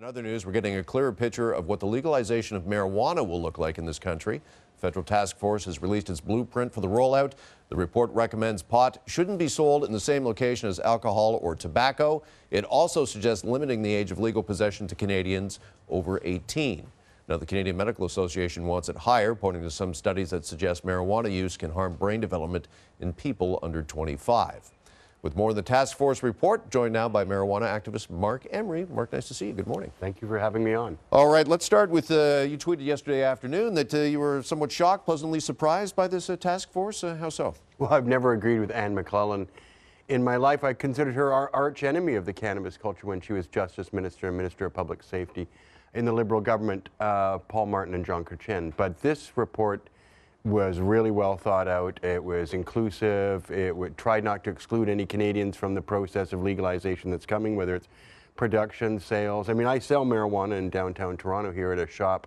In other news, we're getting a clearer picture of what the legalization of marijuana will look like in this country. The federal task force has released its blueprint for the rollout. The report recommends pot shouldn't be sold in the same location as alcohol or tobacco. It also suggests limiting the age of legal possession to Canadians over 18. Now, the Canadian Medical Association wants it higher, pointing to some studies that suggest marijuana use can harm brain development in people under 25. With more of the task force report, joined now by marijuana activist Marc Emery. Marc, nice to see you. Good morning. Thank you for having me on. All right, let's start with you tweeted yesterday afternoon that you were somewhat shocked, pleasantly surprised by this task force. How so? Well, I've never agreed with Anne McClellan. In my life, I considered her our arch enemy of the cannabis culture when she was Justice Minister and Minister of Public Safety in the Liberal government, Paul Martin and John Chrétien. But this report was really well thought out. It was inclusive. It tried not to exclude any Canadians from the process of legalization that's coming, whether it's production, sales. I mean, I sell marijuana in downtown Toronto here at a shop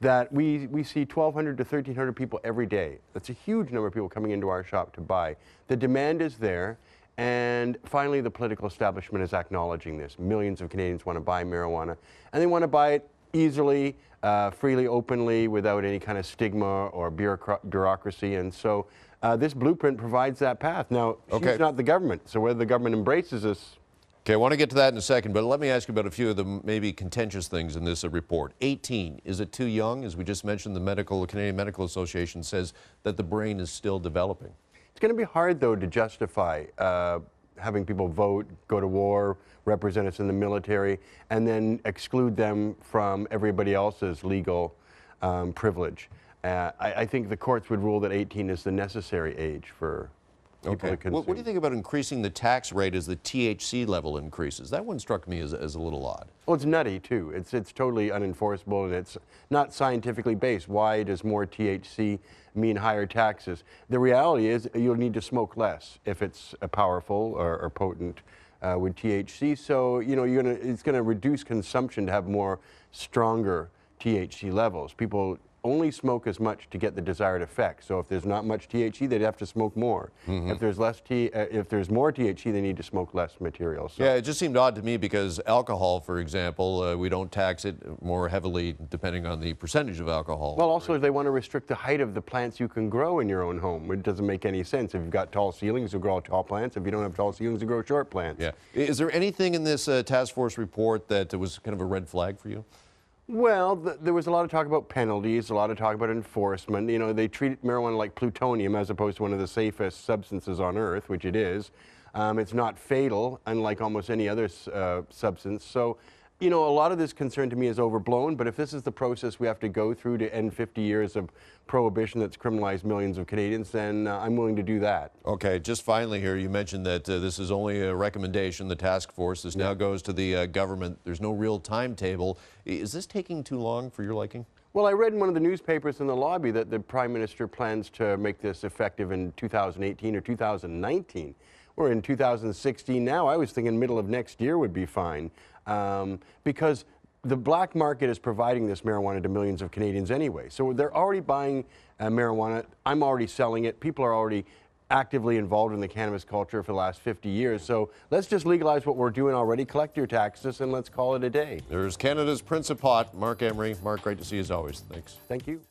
that we see 1,200 to 1,300 people every day. That's a huge number of people coming into our shop to buy. The demand is there, and finally the political establishment is acknowledging this. Millions of Canadians want to buy marijuana, and they want to buy it easily, freely, openly, without any kind of stigma or bureaucracy. And so this blueprint provides that path. Now, she's not the government, so whether the government embraces this. Okay, I want to get to that in a second, but let me ask you about a few of the maybe contentious things in this report. 18, is it too young? As we just mentioned, the Canadian Medical Association says that the brain is still developing. It's going to be hard, though, to justify having people vote, go to war, represent us in the military, and then exclude them from everybody else's legal privilege. I think the courts would rule that 18 is the necessary age for people to consume. What do you think about increasing the tax rate as the THC level increases? That one struck me as a little odd. Well, it's nutty, too. It's totally unenforceable, and it's not scientifically based. Why does more THC mean higher taxes? The reality is you'll need to smoke less if it's powerful or potent with THC. So, you know, it's going to reduce consumption to have more stronger THC levels. People only smoke as much to get the desired effect. So if there's not much THC, they'd have to smoke more. If there's if there's more THC, they need to smoke less material. So. Yeah, it just seemed odd to me because alcohol, for example, we don't tax it more heavily depending on the percentage of alcohol. Well, also they want to restrict the height of the plants you can grow in your own home. It doesn't make any sense. If you've got tall ceilings, you'll grow tall plants. If you don't have tall ceilings, you grow short plants. Yeah. Is there anything in this task force report that was kind of a red flag for you? Well, there was a lot of talk about penalties, a lot of talk about enforcement. You know, they treat marijuana like plutonium as opposed to one of the safest substances on earth, which it is. It's not fatal, unlike almost any other substance. So, you know, a lot of this concern to me is overblown, but if this is the process we have to go through to end 50 years of prohibition that's criminalized millions of Canadians, then I'm willing to do that. Okay, just finally here, you mentioned that this is only a recommendation, the task force. This now goes to the government. There's no real timetable. Is this taking too long for your liking? Well, I read in one of the newspapers in the lobby that the Prime Minister plans to make this effective in 2018 or 2019. We're in 2016 now. I was thinking middle of next year would be fine because the black market is providing this marijuana to millions of Canadians anyway. So they're already buying marijuana. I'm already selling it. People are already actively involved in the cannabis culture for the last 50 years. So let's just legalize what we're doing already, collect your taxes, and let's call it a day. There's Canada's Prince of Pot, Marc Emery. Marc, great to see you as always. Thanks. Thank you.